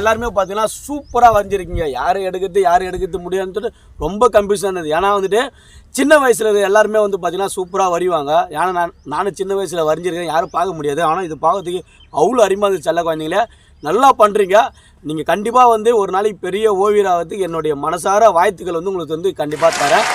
எல்லாருமே பார்த்தீங்கன்னா சூப்பராக வரைஞ்சிருக்கீங்க. யார் எடுக்கிறது முடியாதுன்னு சொல்லிட்டு ரொம்ப கன்ஃபியூஷன் இருந்தது. ஏன்னா வந்துட்டு சின்ன வயசில் எல்லாருமே வந்து பார்த்தீங்கன்னா சூப்பராக வரைவாங்க. ஏன்னா நானும் சின்ன வயசில் வரைஞ்சிருக்கேன், யாரும் பார்க்க முடியாது. ஆனால் இது பார்க்கறதுக்கு அவ்வளோ அருமையாக இருந்துச்சு. செல்ல குழந்தைங்களே நல்லா பண்ணுறீங்க. நீங்கள் கண்டிப்பாக வந்து ஒரு நாளைக்கு பெரிய ஓவியர் ஆகிறதுக்கு என்னுடைய மனசார வாழ்த்துக்கள் வந்து உங்களுக்கு வந்து கண்டிப்பாக தரேன்.